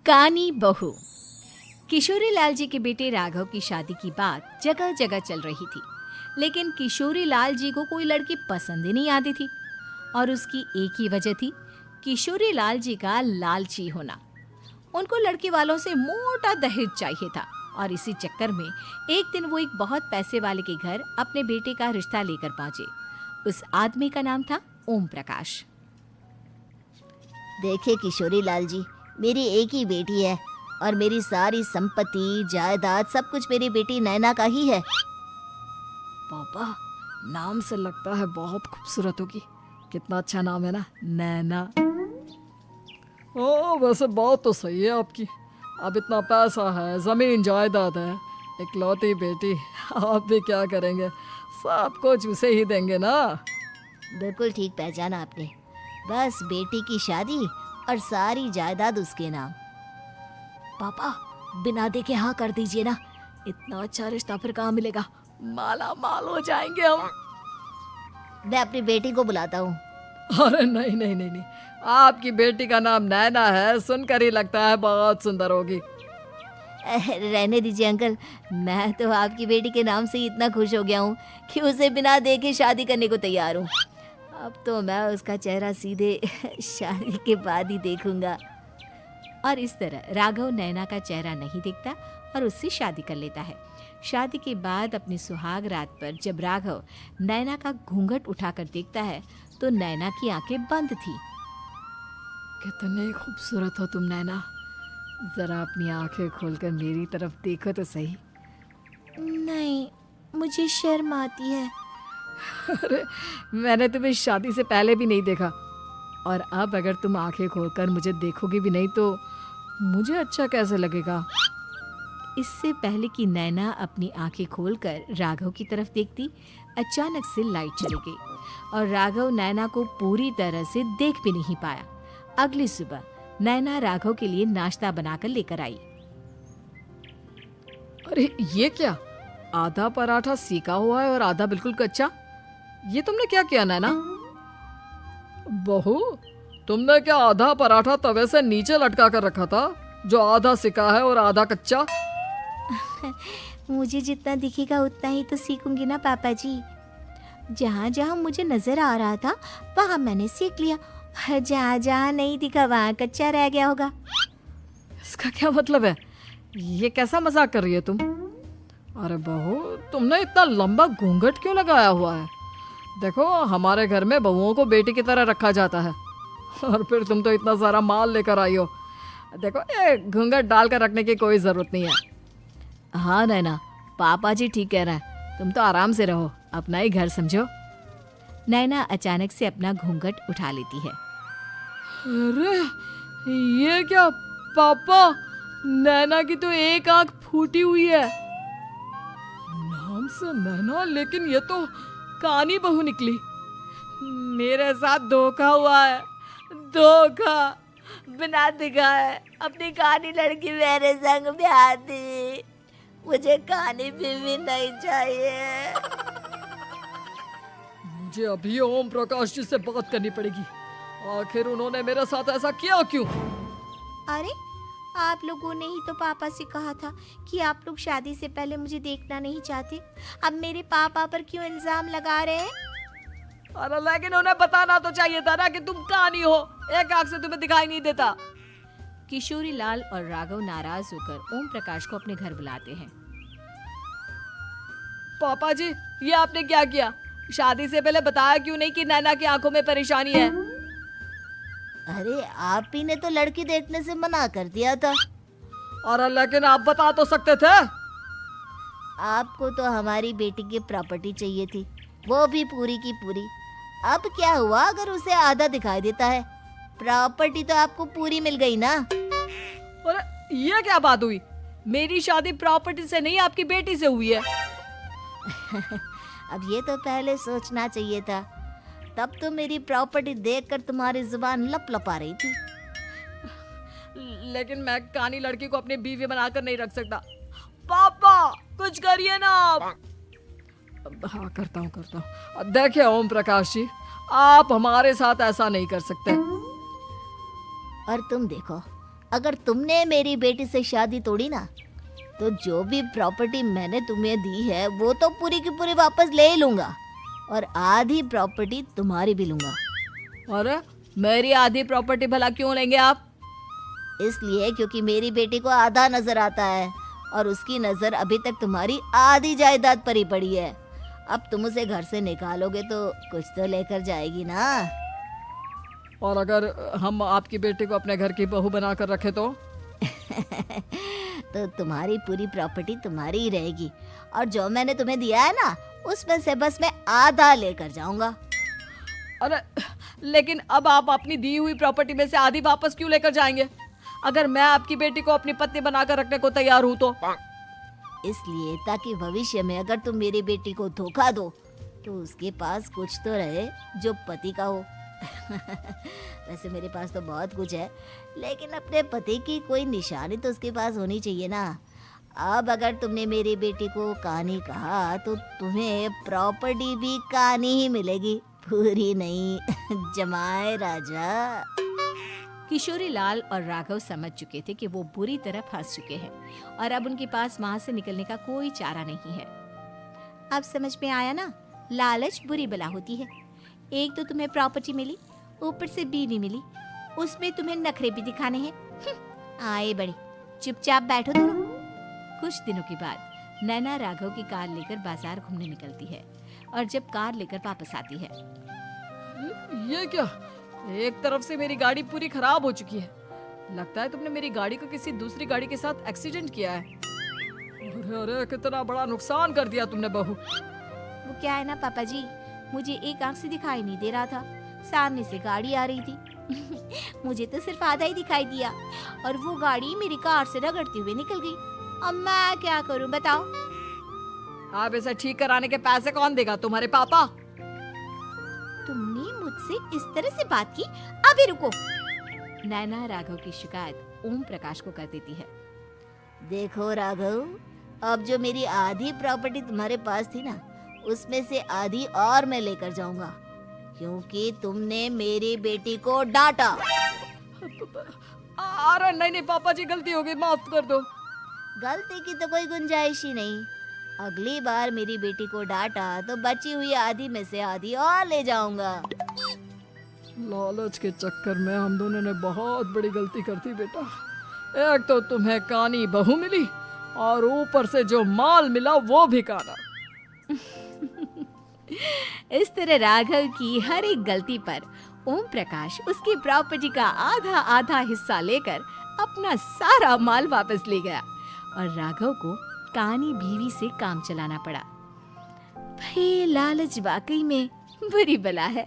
कानी बहू। किशोरी लाल जी के बेटे राघव की शादी की बात जगह जगह चल रही थी, लेकिन किशोरी लाल जी को कोई लड़की पसंद ही नहीं आती थी। और उसकी एक ही वजह थी, किशोरी लाल जी का लालची होना। उनको लड़के वालों से मोटा दहेज चाहिए था और इसी चक्कर में एक दिन वो एक बहुत पैसे वाले के घर अपने बेटे का रिश्ता लेकर पहुंचे। उस आदमी का नाम था ओम प्रकाश। देखिए किशोरी लाल जी, मेरी एक ही बेटी है और मेरी सारी संपत्ति जायदाद सब कुछ मेरी बेटी नैना का ही है। पापा, नाम से लगता है बहुत खूबसूरत होगी। कितना अच्छा नाम है ना, नैना। ओ, वैसे बात तो सही है आपकी। अब इतना पैसा है, जमीन जायदाद है, इकलौती बेटी, आप भी क्या करेंगे? सब कुछ उसे ही देंगे ना। बिल्कुल ठीक पहचाना आपने। बस बेटी की शादी और सारी जायदाद उसके नाम। पापा, बिना देखे हाँ कर दीजिए ना। इतना अच्छा रिश्ता फिर कहाँ मिलेगा? माला माल हो जाएंगे हम। मैं अपनी बेटी को बुलाता हूँ। अरे नहीं नहीं नहीं नहीं, आपकी बेटी का नाम नैना है, सुनकर ही लगता है बहुत सुंदर होगी। रहने दीजिए अंकल, मैं तो आपकी बेटी के नाम से ही इतना खुश हो गया हूँ कि उसे बिना देखे शादी करने को तैयार हूँ। अब तो मैं उसका चेहरा सीधे शादी के बाद ही देखूंगा। और इस तरह राघव नैना का चेहरा नहीं देखता और उससे शादी कर लेता है। शादी के बाद अपनी सुहाग रात पर जब राघव नैना का घूंघट उठाकर देखता है तो नैना की आंखें बंद थी। कितनी खूबसूरत हो तुम नैना, जरा अपनी आंखें खोलकर मेरी तरफ देखो तो सही। नहीं, मुझे शर्म आती है। अरे, मैंने तुम्हें शादी से पहले भी नहीं देखा, और अब अगर तुम आंखें खोलकर मुझे देखोगी भी नहीं तो मुझे अच्छा कैसे लगेगा? इससे पहले कि नैना अपनी आंखें खोलकर राघव की तरफ देखती, अचानक से लाइट चली गई और राघव नैना को पूरी तरह से देख भी नहीं पाया। अगली सुबह नैना राघव के लिए नाश्ता बनाकर लेकर आई। अरे ये क्या, आधा पराठा सीका हुआ है और आधा बिल्कुल कच्चा। ये तुमने क्या किया नैना? बहू, तुमने क्या आधा पराठा तवे से नीचे लटका कर रखा था, जो आधा सिका है और आधा कच्चा? मुझे जितना दिखेगा उतना ही तो सीखूंगी ना पापा जी। जहाँ जहाँ मुझे नजर आ रहा था वहाँ मैंने सीख लिया, जहाँ जहाँ नहीं दिखा वहाँ कच्चा रह गया होगा। इसका क्या मतलब है? ये कैसा मजाक कर रही है तुम? अरे बहू, तुमने इतना लंबा घूंघट क्यों लगाया हुआ है? देखो, हमारे घर में बहुओं को बेटी की तरह रखा जाता है, और फिर तुम तो इतना सारा माल लेकर आई हो। देखो, ये घूंघट डालकर रखने की कोई जरूरत नहीं है। हाँ नैना, पापा जी ठीक कह रहे हैं, तुम तो आराम से रहो, अपना ही घर समझो। नैना अचानक से अपना घूंघट उठा लेती है। अरे ये क्या पापा, नैना की तो एक आंख फूटी हुई है। नाम से नैना, लेकिन ये तो कानी बहू निकली। मेरे साथ धोखा हुआ है, धोखा। बिना दिखाए अपनी कानी लड़की मेरे संग ब्याह दी। मुझे कानी बीवी नहीं चाहिए। मुझे अभी ओम प्रकाश जी से बात करनी पड़ेगी। आखिर उन्होंने मेरे साथ ऐसा किया क्यों? अरे, आप लोगों ने ही तो पापा से कहा था कि आप लोग शादी से पहले मुझे देखना नहीं चाहते। अब मेरे पापा पर क्यों इल्जाम लगा रहे हैं? अरे लेकिन उन्हें बताना तो चाहिए था ना कि तुम कानी हो, एक आंख से तुम्हें दिखाई नहीं देता। किशोरी लाल और राघव नाराज होकर ओम प्रकाश को अपने घर बुलाते हैं। पापा जी, ये आपने क्या किया? शादी से पहले बताया क्यों नहीं कि नैना की आंखों में परेशानी है? अरे, आप ही ने तो लड़की देखने से मना कर दिया था। अरे लेकिन आप बता तो सकते थे। आपको तो हमारी बेटी की प्रॉपर्टी चाहिए थी, वो भी पूरी की पूरी। अब क्या हुआ अगर उसे आधा दिखाई देता है? प्रॉपर्टी तो आपको पूरी मिल गई ना। अरे ये क्या बात हुई? मेरी शादी प्रॉपर्टी से नहीं, आपकी बेटी से हुई है। अब ये तो पहले सोचना चाहिए था, तब तो मेरी प्रॉपर्टी देखकर तुम्हारी जुबान लप लपा रही थी। लेकिन मैं कानी लड़की को अपनी बीवी बनाकर नहीं रख सकता। पापा, कुछ करिए ना आप। हाँ, करता हूँ। देखिए ओम प्रकाश जी, आप हमारे साथ ऐसा नहीं कर सकते। और तुम देखो, अगर तुमने मेरी बेटी से शादी तोड़ी ना, तो जो भी प्रॉपर्टी मैंने तुम्हें दी है वो तो पूरी की पूरी वापस ले ही लूंगा, और आधी प्रॉपर्टी तुम्हारी भी लूंगा। अरे मेरी आधी प्रॉपर्टी भला क्यों लेंगे आप? इसलिए क्योंकि मेरी बेटी को आधा नजर आता है और उसकी नजर अभी तक तुम्हारी आधी जायदाद पर ही पड़ी है। अब तुम उसे घर से निकालोगे तो कुछ तो लेकर जाएगी ना। और अगर हम आपकी बेटी को अपने घर की बहू बनाकर रखे तो? तो तुम्हारी पूरी प्रॉपर्टी तुम्हारी ही रहेगी, और जो मैंने तुम्हें दिया है ना, उसमें से बस मैं आधा लेकर जाऊंगा। अरे लेकिन अब आप अपनी दी हुई प्रॉपर्टी में से आधी वापस क्यों लेकर जाएंगे? अगर मैं आपकी बेटी को अपनी पत्नी बनाकर रखने को तैयार हूँ तो? इसलिए ताकि भविष्य में अगर तुम मेरी बेटी को धोखा दो तो उसके पास कुछ तो रहे जो पति का हो। वैसे मेरे पास तो बहुत कुछ है, लेकिन अपने पति की कोई निशानी तो उसके पास होनी चाहिए ना। अब अगर तुमने मेरी बेटी को कहानी कहा तो तुम्हें प्रॉपर्टी भी कहानी ही मिलेगी, पूरी नहीं। जमाए राजा। किशोरी लाल और राघव समझ चुके थे कि वो बुरी तरह फंस चुके हैं और अब उनके पास वहां से निकलने का कोई चारा नहीं है। अब समझ में आया ना, लालच बुरी बला होती है। एक तो तुम्हें प्रॉपर्टी मिली, ऊपर से बीवी मिली, उसमें तुम्हें नखरे भी दिखाने हैं। आए बड़े, चुपचाप बैठो दोनों। कुछ दिनों के बाद नैना राघव की कार लेकर बाजार घूमने निकलती है और जब कार लेकर वापस आती है, ये क्या? एक तरफ से मेरी गाड़ी पूरी खराब हो चुकी है। लगता है तुमने मेरी गाड़ी को किसी दूसरी गाड़ी के साथ एक्सीडेंट किया है। अरे अरे कितना बड़ा नुकसान कर दिया तुमने बहू। वो क्या है ना पापा जी, मुझे एक आंख से दिखाई नहीं दे रहा था, सामने से गाड़ी आ रही थी। मुझे तो सिर्फ आधा ही दिखाई दिया और वो गाड़ी मेरी कार से रगड़ते हुए निकल गई। अब मैं क्या करूं बताओ? आप इसे ठीक कराने के पैसे कौन देगा? तुम्हारे पापा? तुमने मुझसे इस तरह से बात की? अभी रुको। नैना राघव की शिकायत ओम प्रकाश को कर देती है। देखो राघव, अब जो मेरी आधी प्रॉपर्टी तुम्हारे पास थी ना, उसमें से आधी और मैं लेकर जाऊंगा, क्योंकि तुमने मेरी बेटी को डांटा। अरे नहीं नहीं पापा जी, गलती हो गई, माफ कर दो। गलती की तो कोई गुंजाइश ही नहीं। अगली बार मेरी बेटी को डांटा तो बची हुई आधी में से आधी और ले जाऊंगा। लालच के चक्कर में हम दोनों ने बहुत बड़ी गलती कर दी बेटा। एक तो तुम्हें कानी बहू मिली और ऊपर से जो माल मिला वो भी काना। इस तरह राघव की हर एक गलती पर ओम प्रकाश उसकी प्रॉपर्टी का आधा आधा हिस्सा लेकर अपना सारा माल वापस ले गया और राघव को कानी बीवी से काम चलाना पड़ा। भाई लालच वाकई में बुरी बला है।